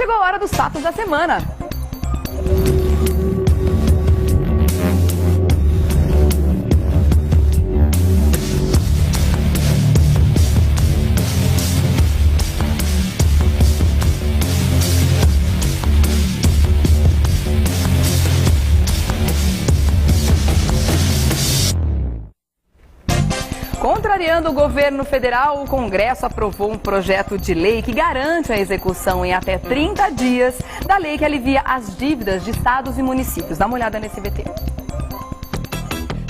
chegou a hora dos fatos da semana. Contrariando o governo federal, o Congresso aprovou um projeto de lei que garante a execução em até 30 dias da lei que alivia as dívidas de estados e municípios. Dá uma olhada nesse VT.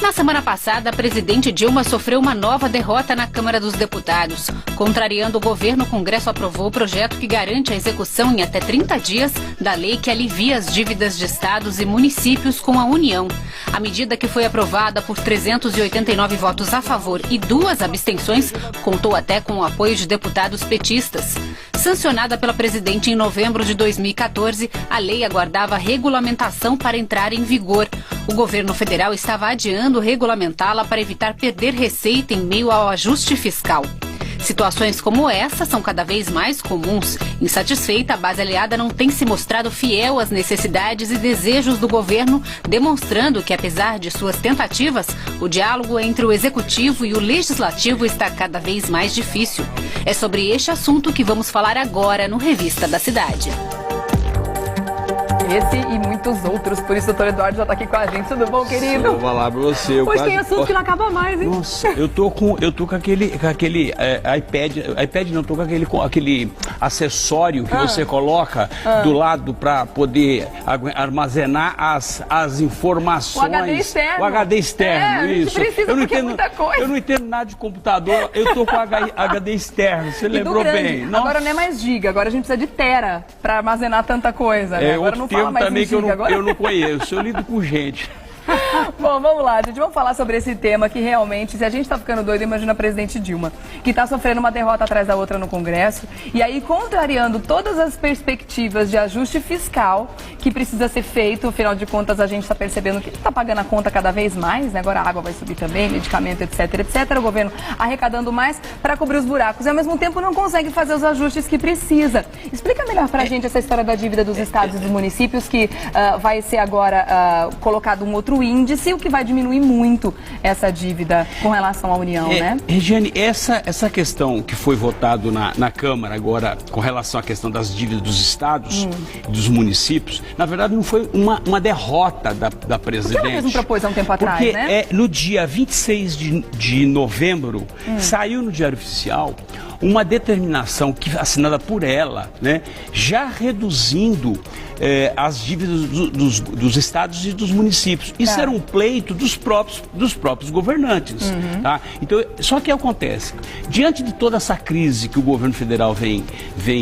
Na semana passada, a presidente Dilma sofreu uma nova derrota na Câmara dos Deputados. Contrariando o governo, o Congresso aprovou o projeto que garante a execução em até 30 dias da lei que alivia as dívidas de estados e municípios com a União. A medida, que foi aprovada por 389 votos a favor e 2 abstenções, contou até com o apoio de deputados petistas. Sancionada pela presidente em novembro de 2014, a lei aguardava regulamentação para entrar em vigor. O governo federal estava adiando regulamentá-la para evitar perder receita em meio ao ajuste fiscal. Situações como essa são cada vez mais comuns. Insatisfeita, a base aliada não tem se mostrado fiel às necessidades e desejos do governo, demonstrando que, apesar de suas tentativas, o diálogo entre o executivo e o legislativo está cada vez mais difícil. É sobre este assunto que vamos falar agora no Revista da Cidade. Esse e muitos outros, por isso o doutor Eduardo já está aqui com a gente. Tudo bom, querido? Eu vou falar pra você. Hoje tem assunto que não acaba mais, hein? Nossa, eu tô com aquele iPad não, tô com aquele acessório que você coloca do lado para poder armazenar as informações. O HD externo. O HD externo, isso. Eu não entendo muita coisa. Eu não entendo nada de computador, eu tô com HD externo, você lembrou bem. Nossa. Agora não é mais giga, agora a gente precisa de tera para armazenar tanta coisa, né? Agora não fala mais também em giga, que eu não conheço, eu lido com gente. Bom, vamos lá, gente. Vamos falar sobre esse tema que realmente, se a gente tá ficando doido, imagina a presidente Dilma, que tá sofrendo uma derrota atrás da outra no Congresso, e aí contrariando todas as perspectivas de ajuste fiscal que precisa ser feito. Afinal de contas, a gente tá percebendo que tá pagando a conta cada vez mais, né? Agora a água vai subir também, medicamento, etc, etc. O governo arrecadando mais para cobrir os buracos e, ao mesmo tempo, não consegue fazer os ajustes que precisa. Explica melhor pra gente essa história da dívida dos estados e dos municípios, que vai ser agora colocado um outro índice, o que vai diminuir muito essa dívida com relação à União, né? Regiane, essa questão que foi votado na Câmara agora com relação à questão das dívidas dos estados e dos municípios, na verdade não foi uma derrota da presidente. Porque ela mesmo propôs há um tempo atrás, né? No dia 26 de novembro, saiu no Diário Oficial uma determinação assinada por ela, né, já reduzindo as dívidas dos estados e dos municípios. Isso era um pleito dos próprios governantes. Tá? Então, só que acontece, diante de toda essa crise que o governo federal vem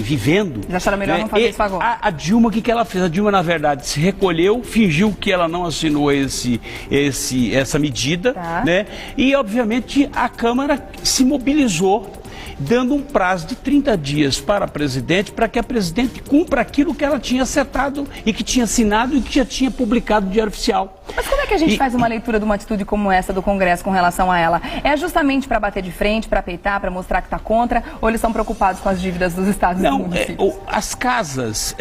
vivendo... Já acharam melhor não fazer isso agora? A Dilma, o que ela fez? A Dilma, na verdade, se recolheu, fingiu que ela não assinou essa medida, né? E, obviamente, a Câmara se mobilizou, dando um prazo de 30 dias para a presidente, para que a presidente cumpra aquilo que ela tinha acertado e que tinha assinado e que já tinha publicado no Diário Oficial. Mas como é que a gente faz uma leitura de uma atitude como essa do Congresso com relação a ela? É justamente para bater de frente, para peitar, para mostrar que está contra, ou eles estão preocupados com as dívidas dos estados e dos municípios? As casas,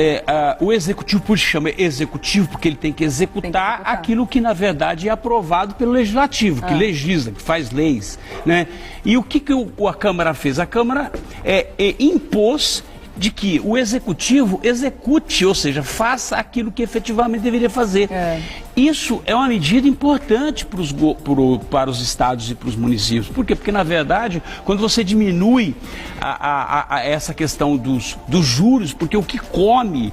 o executivo, por isso chama executivo, porque ele tem que executar aquilo que na verdade é aprovado pelo legislativo, que legisla, que faz leis, né? E o que a Câmara fez? A Câmara impôs de que o executivo execute, ou seja, faça aquilo que efetivamente deveria fazer. Isso é uma medida importante para os estados e para os municípios. Por quê? Porque, na verdade, quando você diminui essa questão dos juros, porque o que come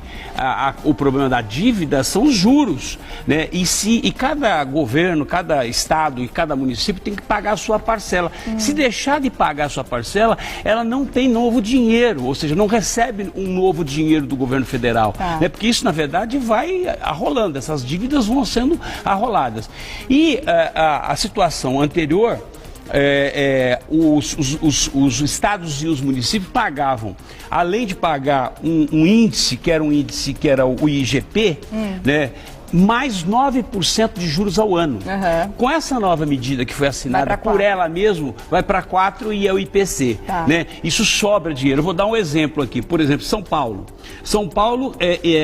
o problema da dívida são os juros, né? E cada governo, cada estado e cada município tem que pagar a sua parcela. Se deixar de pagar a sua parcela, ela não tem novo dinheiro, ou seja, não recebe um novo dinheiro do governo federal. Né? Porque isso, na verdade, vai arrolando, essas dívidas vão sendo arroladas. E a situação anterior, os estados e os municípios pagavam, além de pagar um índice, que era o IGP, né, mais 9% de juros ao ano. Com essa nova medida que foi assinada por ela mesmo, vai para 4% e é o IPC. Né? Isso sobra dinheiro. Eu vou dar um exemplo aqui. Por exemplo, São Paulo. São Paulo,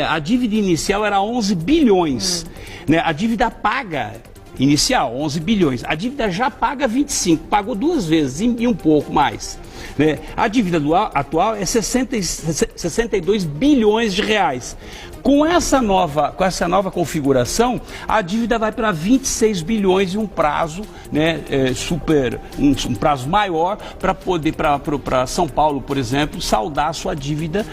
a dívida inicial era 11 bilhões. Né? A dívida paga inicial, 11 bilhões. A dívida já paga 25, pagou 2 vezes e um pouco mais. Né? A dívida atual é 62 bilhões de reais. Com essa nova configuração, a dívida vai para 26 bilhões e um prazo, né, um prazo maior para poder, para São Paulo, por exemplo, saldar a sua dívida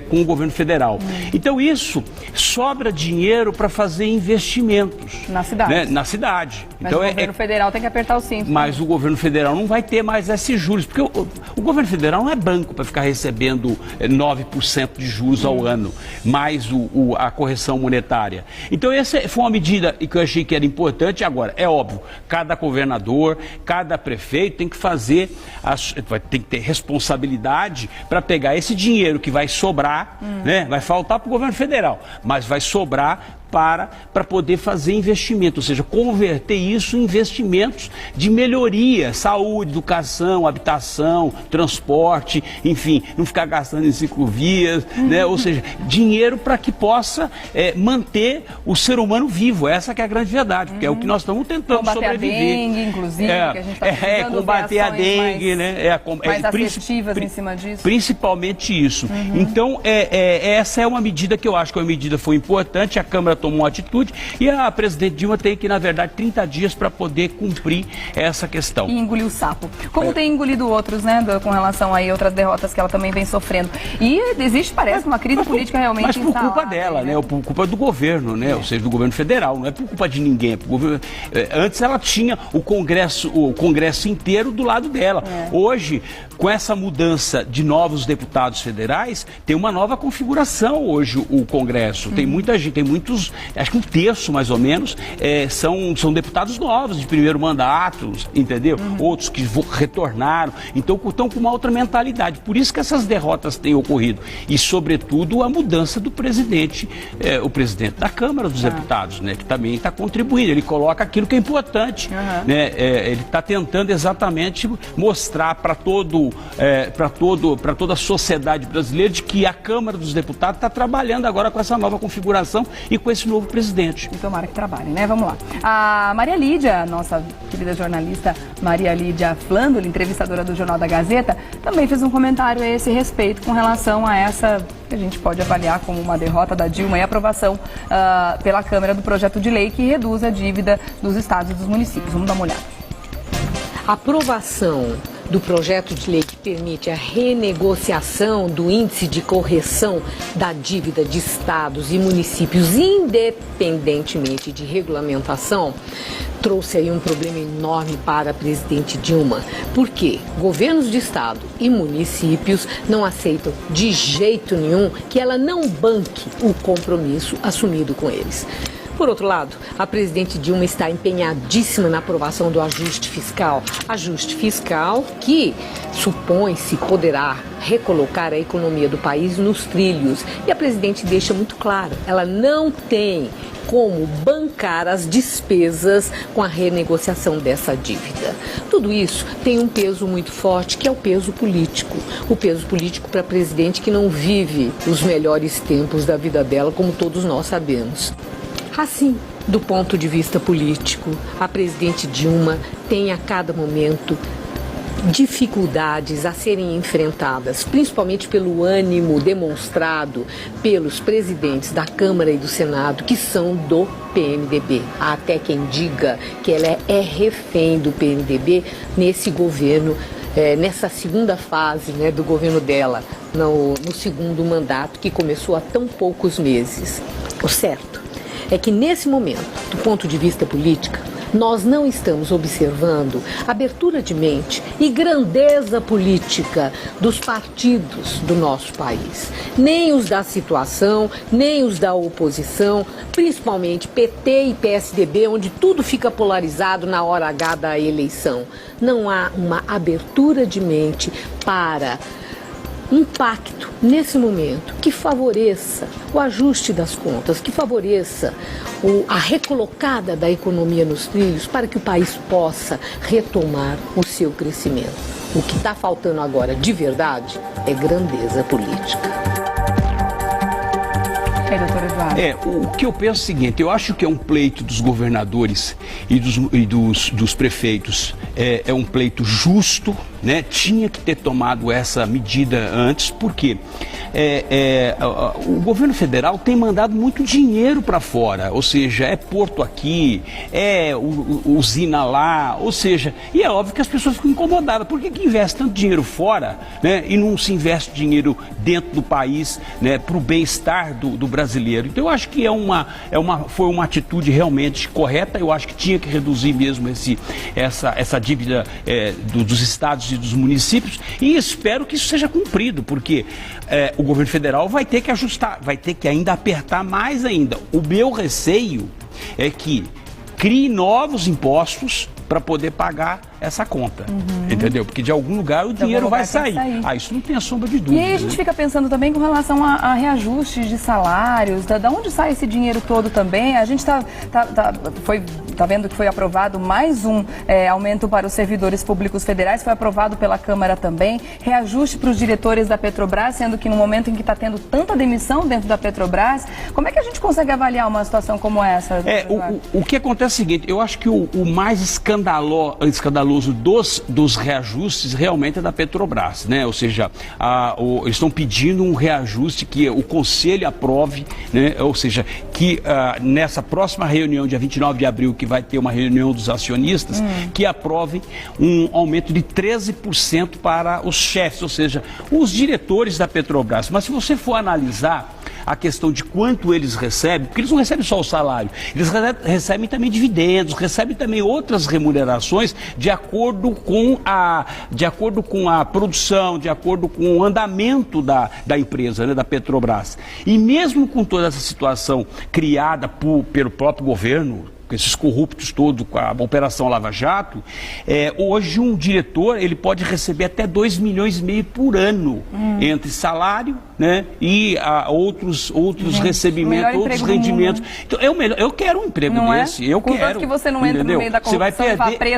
com o governo federal. Então isso sobra dinheiro para fazer investimentos. Na cidade. Né, na cidade. Mas então, o governo federal tem que apertar o cinto. Mas o governo federal não vai ter mais esses juros, porque o governo federal não é banco para ficar recebendo 9% de juros ao ano, mais a correção monetária. Então essa foi uma medida que eu achei que era importante. Agora, é óbvio, cada governador, cada prefeito tem que fazer, tem que ter responsabilidade para pegar esse dinheiro que vai sobrar, né? Vai faltar para o governo federal, mas vai sobrar para poder fazer investimento, ou seja, converter isso em investimentos de melhoria, saúde, educação, habitação, transporte, enfim, não ficar gastando em ciclovias, né? Ou seja, dinheiro para que possa manter o ser humano vivo. Essa que é a grande verdade, porque é o que nós estamos tentando sobreviver. Combater a dengue, inclusive, que a gente está precisando combater a dengue, né? Mais assertivas em cima disso. Principalmente isso. Então, essa é uma medida que eu acho que foi importante, a Câmara tomou uma atitude e a presidente Dilma tem que, na verdade, 30 dias para poder cumprir essa questão. E engolir o sapo. Como tem engolido outros, né, com relação a outras derrotas que ela também vem sofrendo. E existe, parece, uma crise política realmente instalada. Mas por culpa dela, né? Por culpa do governo, né? Ou seja, do governo federal, não é por culpa de ninguém. É por governo... Antes ela tinha o Congresso inteiro do lado dela. Hoje, com essa mudança de novos deputados federais, tem uma nova configuração hoje o Congresso. Tem muita gente, tem muitos, acho que um terço mais ou menos, são deputados novos de primeiro mandato, entendeu? Outros que retornaram, então estão com uma outra mentalidade. Por isso que essas derrotas têm ocorrido. E, sobretudo, a mudança do presidente, o presidente da Câmara dos Deputados, né? Que também está contribuindo. Ele coloca aquilo que é importante. Né? Ele está tentando exatamente mostrar para toda a sociedade brasileira de que a Câmara dos Deputados está trabalhando agora com essa nova configuração e com esse novo presidente. E tomara que trabalhe, né? Vamos lá. A Maria Lídia, nossa querida jornalista Maria Lídia Flandoli, entrevistadora do Jornal da Gazeta, também fez um comentário a esse respeito com relação a essa, que a gente pode avaliar como uma derrota da Dilma e a aprovação pela Câmara do projeto de lei que reduz a dívida dos estados e dos municípios. Vamos dar uma olhada. A aprovação do projeto de lei que permite a renegociação do índice de correção da dívida de estados e municípios, independentemente de regulamentação, trouxe aí um problema enorme para a presidente Dilma. Por quê? Governos de estado e municípios não aceitam de jeito nenhum que ela não banque o compromisso assumido com eles. Por outro lado, a presidente Dilma está empenhadíssima na aprovação do ajuste fiscal. Ajuste fiscal que supõe-se poderá recolocar a economia do país nos trilhos. E a presidente deixa muito claro, ela não tem como bancar as despesas com a renegociação dessa dívida. Tudo isso tem um peso muito forte, que é o peso político. O peso político para a presidente que não vive os melhores tempos da vida dela, como todos nós sabemos. Assim, do ponto de vista político, a presidente Dilma tem a cada momento dificuldades a serem enfrentadas, principalmente pelo ânimo demonstrado pelos presidentes da Câmara e do Senado, que são do PMDB. Há até quem diga que ela é refém do PMDB nesse governo, nessa segunda fase, né, do governo dela, no segundo mandato, que começou há tão poucos meses. O certo é que, nesse momento, do ponto de vista político, nós não estamos observando abertura de mente e grandeza política dos partidos do nosso país. Nem os da situação, nem os da oposição, principalmente PT e PSDB, onde tudo fica polarizado na hora H da eleição. Não há uma abertura de mente para um pacto, nesse momento, que favoreça o ajuste das contas, que favoreça a recolocada da economia nos trilhos para que o país possa retomar o seu crescimento. O que está faltando agora, de verdade, é grandeza política. Doutor Eduardo. O que eu penso é o seguinte, eu acho que é um pleito dos governadores e dos prefeitos, é um pleito justo, né? Tinha que ter tomado essa medida antes, porque o governo federal tem mandado muito dinheiro para fora, ou seja, é porto aqui, é usina lá, ou seja, e é óbvio que as pessoas ficam incomodadas, por que investe tanto dinheiro fora, né? E não se investe dinheiro dentro do país, né? Para o bem-estar do brasileiro. Então eu acho que foi uma atitude realmente correta, eu acho que tinha que reduzir mesmo essa dívida dos estados e dos municípios, e espero que isso seja cumprido, porque o governo federal vai ter que ajustar, vai ter que ainda apertar mais ainda. O meu receio é que crie novos impostos para poder pagar essa conta, entendeu? Porque de algum lugar o dinheiro vai sair. Isso não tem a sombra de dúvida. E aí a gente fica pensando também com relação a reajustes de salários, da onde sai esse dinheiro todo também? A gente tá vendo que foi aprovado mais um aumento para os servidores públicos federais, foi aprovado pela Câmara também, reajuste para os diretores da Petrobras, sendo que no momento em que está tendo tanta demissão dentro da Petrobras, como é que a gente consegue avaliar uma situação como essa? O que acontece é o seguinte, eu acho que o mais escandaloso dos reajustes realmente é da Petrobras, né? Ou seja, eles estão pedindo um reajuste que o Conselho aprove, né? Ou seja, que nessa próxima reunião, dia 29 de abril, que vai ter uma reunião dos acionistas, que aprove um aumento de 13% para os chefes, ou seja, os diretores da Petrobras. Mas se você for analisar a questão de quanto eles recebem, porque eles não recebem só o salário, eles recebem também dividendos, recebem também outras remunerações de acordo com a produção, de acordo com o andamento da empresa, né, da Petrobras. E mesmo com toda essa situação criada pelo próprio governo, com esses corruptos todos, com a Operação Lava Jato, hoje um diretor ele pode receber até 2,5 milhões por ano, entre salário, né, e outros recebimentos, outros rendimentos. Então, eu quero um emprego desse, eu quero. Que você não entra no meio da corrupção,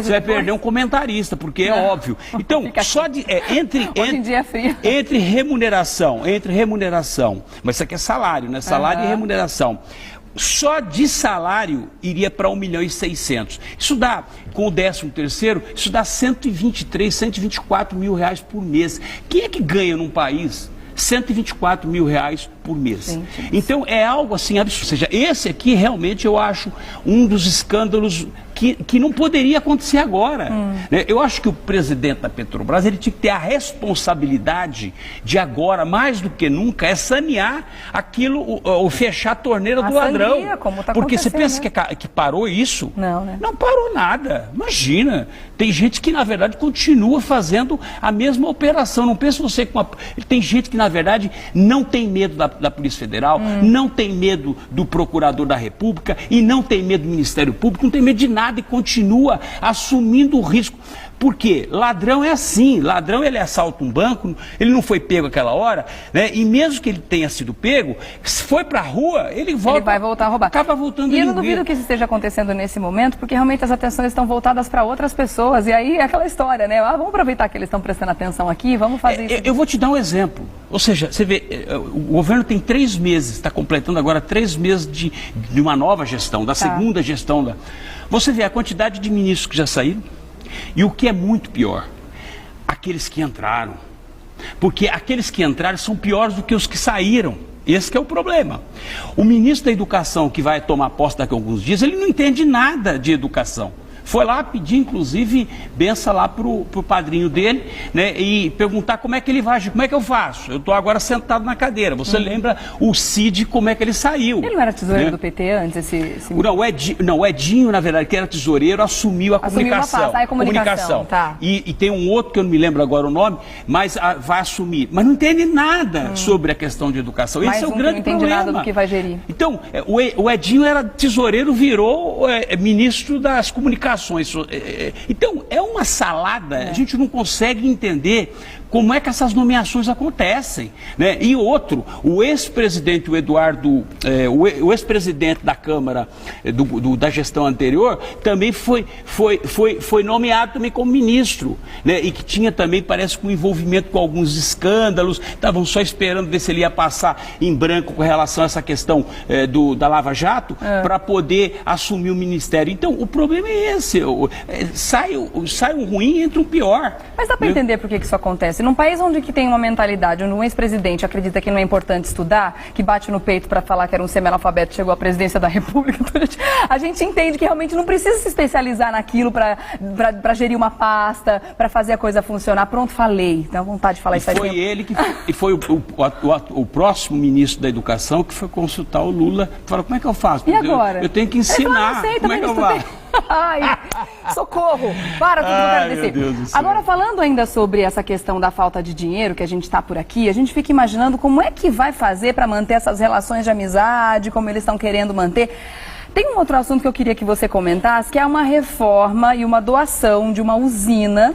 você vai perder um comentarista, porque é óbvio. Então, entre remuneração, mas isso aqui é salário, né? Salário e remuneração. Só de salário iria para 1.600.000. Isso dá, com o 13º, isso dá 124 mil reais por mês. Quem é que ganha num país 124 mil reais por mês? Sim. Então é algo assim absurdo. Ou seja, esse aqui realmente eu acho um dos escândalos que não poderia acontecer agora. Né? Eu acho que o presidente da Petrobras ele tinha que ter a responsabilidade de agora, mais do que nunca, sanear aquilo, ou fechar a torneira do ladrão. Porque você pensa que parou isso? Não, né? Não parou nada. Imagina. Tem gente que, na verdade, continua fazendo a mesma operação. Não pensa você com tem gente que, na verdade, não tem medo da Polícia Federal, não tem medo do Procurador da República e não tem medo do Ministério Público, não tem medo de nada e continua assumindo o risco. Por quê? Ladrão é assim, ladrão ele assalta um banco, ele não foi pego aquela hora, né? E mesmo que ele tenha sido pego, se foi pra rua, ele vai voltar a roubar. Acaba voltando. E eu não duvido que isso esteja acontecendo nesse momento, porque realmente as atenções estão voltadas para outras pessoas, e aí é aquela história, né? Vamos aproveitar que eles estão prestando atenção aqui, vamos fazer isso. Eu vou te dar um exemplo, ou seja, você vê, o governo tem 3 meses, está completando agora 3 meses de uma nova gestão, da segunda gestão. Você vê a quantidade de ministros que já saíram, e o que é muito pior, aqueles que entraram. Porque aqueles que entraram são piores do que os que saíram. Esse que é o problema. O ministro da Educação, que vai tomar posse daqui a alguns dias, ele não entende nada de educação. Foi lá pedir, inclusive, benção lá pro padrinho dele, né? E perguntar como é que ele vai agir, como é que eu faço? Eu estou agora sentado na cadeira. Você lembra o Cid, como é que ele saiu? Ele não era tesoureiro do PT antes? Não, o Edinho, na verdade, que era tesoureiro, assumiu a comunicação. Comunicação. Tá. E tem um outro que eu não me lembro agora o nome, mas vai assumir. Mas não entende nada sobre a questão de educação. Esse é o grande problema. Não entende nada do que vai gerir. Então, o Edinho era tesoureiro, virou ministro das comunicações. limitações. Então, é uma salada, a gente não consegue entender como é que essas nomeações acontecem, né? E outro, o ex-presidente, o Eduardo, o ex-presidente da Câmara da gestão anterior, também foi nomeado também como ministro, né? E que tinha também, parece, com envolvimento com alguns escândalos, estavam só esperando ver se ele ia passar em branco com relação a essa questão da Lava Jato, para poder assumir o ministério. Então, o problema é esse, sai um ruim e entra um pior. Mas dá para entender por que isso acontece? Num país onde que tem uma mentalidade, onde um ex-presidente acredita que não é importante estudar, que bate no peito para falar que era um semi-analfabeto, chegou à presidência da República, a gente entende que realmente não precisa se especializar naquilo para gerir uma pasta, para fazer a coisa funcionar. Pronto, falei. Dá vontade de falar isso aí. Foi ele que foi o próximo ministro da Educação que foi consultar o Lula. Falou, como é que eu faço? E agora? Eu tenho que ensinar. Como é que eu faço? Ai, socorro! Para tudo, não quero descer. Deus do céu. Agora, falando ainda sobre essa questão da falta de dinheiro, que a gente está por aqui, a gente fica imaginando como é que vai fazer para manter essas relações de amizade, como eles estão querendo manter. Tem um outro assunto que eu queria que você comentasse, que é uma reforma e uma doação de uma usina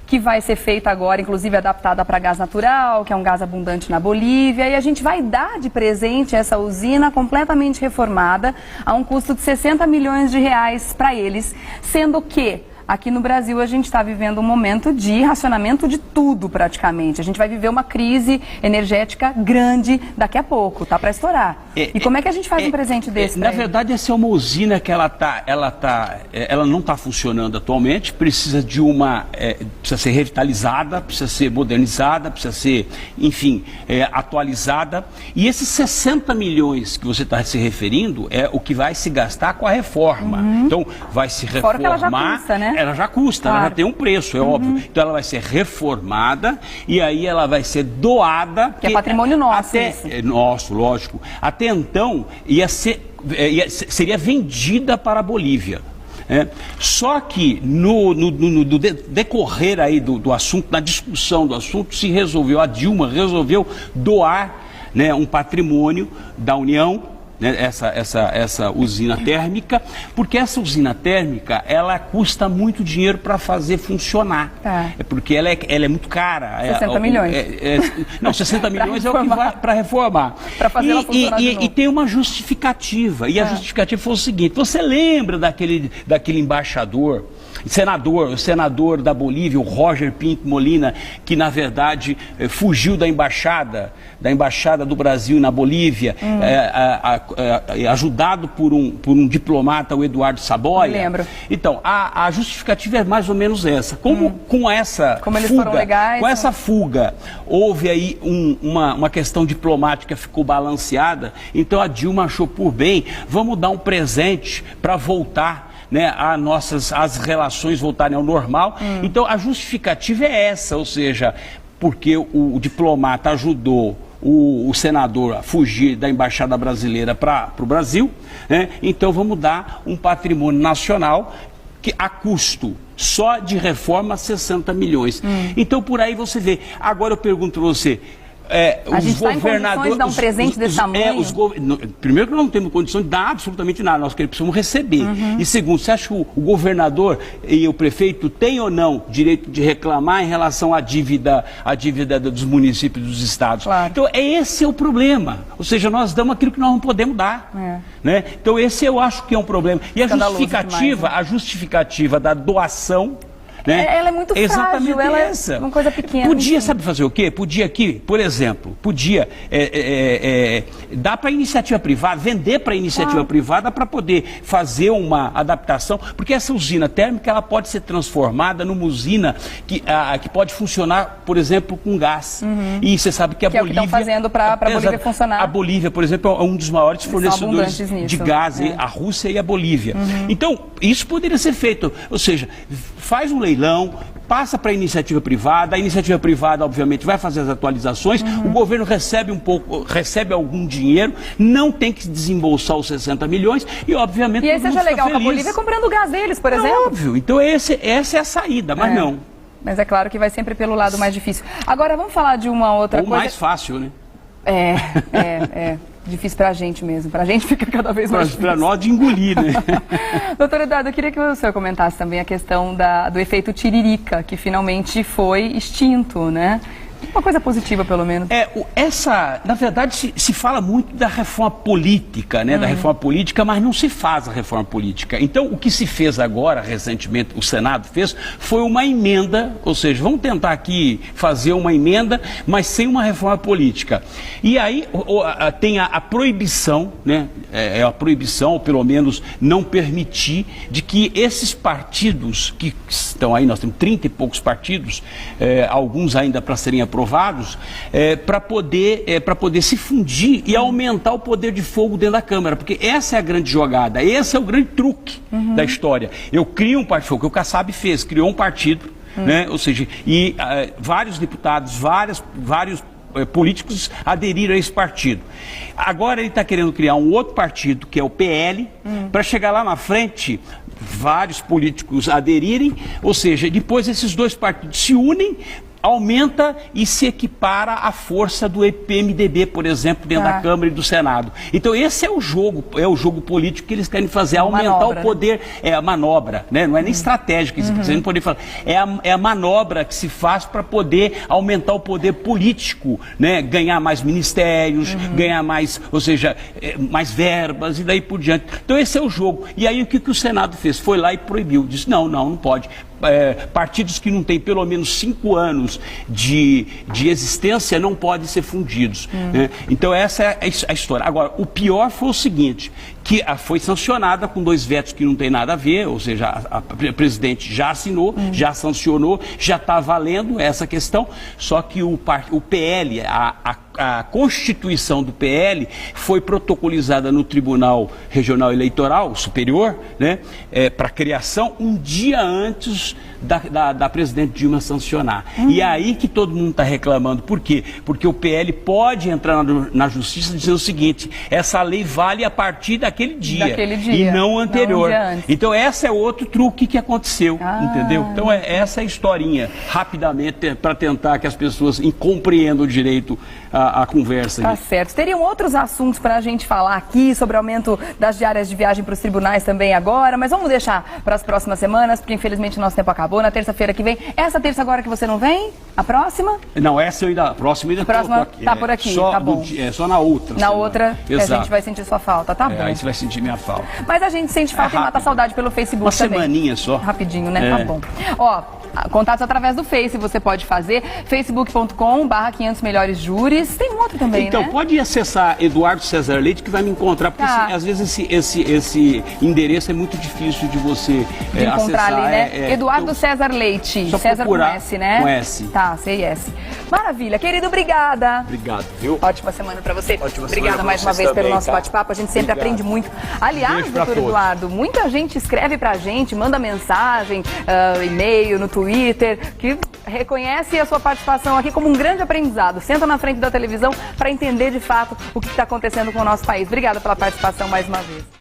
que vai ser feita agora, inclusive adaptada para gás natural, que é um gás abundante na Bolívia, e a gente vai dar de presente essa usina completamente reformada a um custo de 60 milhões de reais para eles, sendo que aqui no Brasil a gente está vivendo um momento de racionamento de tudo praticamente. A gente vai viver uma crise energética grande daqui a pouco, tá para estourar. E como é que a gente faz um presente desse? Na verdade, essa é uma usina que ela não está funcionando atualmente, precisa ser revitalizada, precisa ser modernizada, precisa ser, enfim, atualizada. E esses 60 milhões que você está se referindo é o que vai se gastar com a reforma. Então, vai se reformar. Fora que ela já custa, né? Ela já custa, claro. Ela já tem um preço, é óbvio. Então ela vai ser reformada e aí ela vai ser doada. Que é patrimônio nosso. Nosso, lógico. Até então seria vendida para a Bolívia. Só que no decorrer aí do assunto, na discussão do assunto, a Dilma resolveu doar, né, um patrimônio da União, né, essa usina térmica, porque essa usina térmica, ela custa muito dinheiro para fazer funcionar. Tá. Porque ela é muito cara. 60 milhões. Não, 60 milhões é o que vai para reformar. Para fazer ela funcionar de novo. E tem uma justificativa. E a justificativa foi o seguinte: você lembra daquele embaixador, senador da Bolívia, o Roger Pinto Molina, que na verdade fugiu da embaixada do Brasil na Bolívia, ajudado por um diplomata, o Eduardo Saboia? Lembro. Então, a justificativa é mais ou menos essa. Com essa fuga, houve aí uma questão diplomática, ficou balanceada, então a Dilma achou por bem, vamos dar um presente para voltar, né, as relações voltarem ao normal. Então a justificativa é essa, ou seja, porque o diplomata ajudou o senador a fugir da embaixada brasileira para o Brasil, né? Então vamos dar um patrimônio nacional que a custo só de reforma 60 milhões. Então por aí você vê. Agora eu pergunto para você, a gente está em condições de dar um presente desse tamanho? Primeiro que nós não temos condições de dar absolutamente nada, nós precisamos receber. E segundo, você acha que o governador e o prefeito têm ou não direito de reclamar em relação à dívida dos municípios e dos estados? Claro. Então esse é o problema. Ou seja, nós damos aquilo que nós não podemos dar. Né? Então esse eu acho que é um problema. E a justificativa da doação, né? Ela é muito frágil, exatamente ela essa. É uma coisa pequena. Podia, sabe fazer o quê? Podia aqui, por exemplo, dar para a iniciativa privada, vender para a iniciativa privada para poder fazer uma adaptação, porque essa usina térmica ela pode ser transformada numa usina que pode funcionar, por exemplo, com gás. E você sabe que a Bolívia... é o que estão fazendo para a Bolívia funcionar. A Bolívia, por exemplo, é um dos maiores fornecedores de gás, a Rússia e a Bolívia. Então, isso poderia ser feito, ou seja, faz um leilão, passa para a iniciativa privada obviamente vai fazer as atualizações, o governo recebe algum dinheiro, não tem que desembolsar os 60 milhões e obviamente e aí seja legal com a Bolívia comprando o gás deles, por exemplo. Óbvio, então essa é a saída, mas não. Mas é claro que vai sempre pelo lado mais difícil. Agora vamos falar de uma outra coisa. Ou mais fácil, né? difícil pra gente mesmo. Pra gente fica cada vez mais difícil. Pra nós de engolir, né? Doutor Eduardo, eu queria que o senhor comentasse também a questão do efeito tiririca, que finalmente foi extinto, né? Uma coisa positiva, pelo menos. Na verdade, se fala muito da reforma política, né? Da reforma política, mas não se faz a reforma política. Então, o que se fez agora, recentemente, o Senado fez, foi uma emenda, ou seja, vamos tentar aqui fazer uma emenda, mas sem uma reforma política. E aí tem a proibição, né? A proibição, ou pelo menos não permitir, de que esses partidos que estão aí, nós temos 30 e poucos partidos, alguns ainda para serem aprovados, para poder se fundir e aumentar o poder de fogo dentro da Câmara, porque essa é a grande jogada, esse é o grande truque da história. Eu crio um partido, foi o que o Kassab fez, criou um partido, né? Ou seja, e vários deputados, vários políticos aderiram a esse partido. Agora ele está querendo criar um outro partido, que é o PL, para chegar lá na frente, vários políticos aderirem, ou seja, depois esses dois partidos se unem, aumenta e se equipara à força do PMDB, por exemplo, dentro da Câmara e do Senado. Então esse é o jogo político que eles querem fazer, aumentar manobra, o poder, né? A manobra, né? Não é nem estratégica, não poder falar, é a manobra que se faz para poder aumentar o poder político, né? Ganhar mais ministérios, ganhar mais, ou seja, mais verbas e daí por diante. Então esse é o jogo. E aí o que o Senado fez? Foi lá e proibiu, disse não pode. Partidos que não têm pelo menos 5 anos de existência não podem ser fundidos. Né? Então essa é a história. Agora, o pior foi o seguinte, que foi sancionada com 2 vetos que não tem nada a ver, ou seja, a presidente já assinou, já sancionou, já está valendo essa questão, só que o PL, a Constituição do PL foi protocolizada no Tribunal Regional Eleitoral Superior, né, para criação um dia antes da presidente Dilma sancionar. E é aí que todo mundo está reclamando. Por quê? Porque o PL pode entrar na justiça e dizer o seguinte, essa lei vale a partir daquele dia e não anterior. Não, então esse é outro truque que aconteceu, entendeu? Então essa é a historinha, rapidamente, para tentar que as pessoas compreendam direito a conversa. Tá certo. Teriam outros assuntos para a gente falar aqui sobre o aumento das diárias de viagem para os tribunais também agora, mas vamos deixar para as próximas semanas, porque infelizmente o nosso tempo acabou. Na terça-feira que vem. Essa terça agora que você não vem? A próxima? Não, a próxima ainda próxima aqui. Tá por aqui, só tá bom. Só na outra. Na outra, que a gente vai sentir sua falta, tá bom. Aí você vai sentir minha falta. Mas a gente sente falta e mata a saudade pelo Facebook também. Uma semaninha só. Rapidinho, né? Tá bom. Ó, contatos através do Face você pode fazer, facebook.com/500 melhores júris. Tem um outro também, então, né? pode acessar Eduardo César Leite que vai me encontrar, porque às vezes esse endereço é muito difícil de você encontrar acessar. Ali, né? Eduardo então, César Leite. Só César procurar, com S, né? Com S. Tá, C-I-S. Maravilha. Querido, obrigada. Obrigado, viu? Ótima semana pra você. Obrigada mais uma vez pelo nosso bate-papo. A gente sempre aprende muito. Aliás, doutor Eduardo, muita gente escreve pra gente, manda mensagem, e-mail, no Twitter, que reconhece a sua participação aqui como um grande aprendizado. Senta na frente da televisão para entender de fato o que está acontecendo com o nosso país. Obrigada pela participação mais uma vez.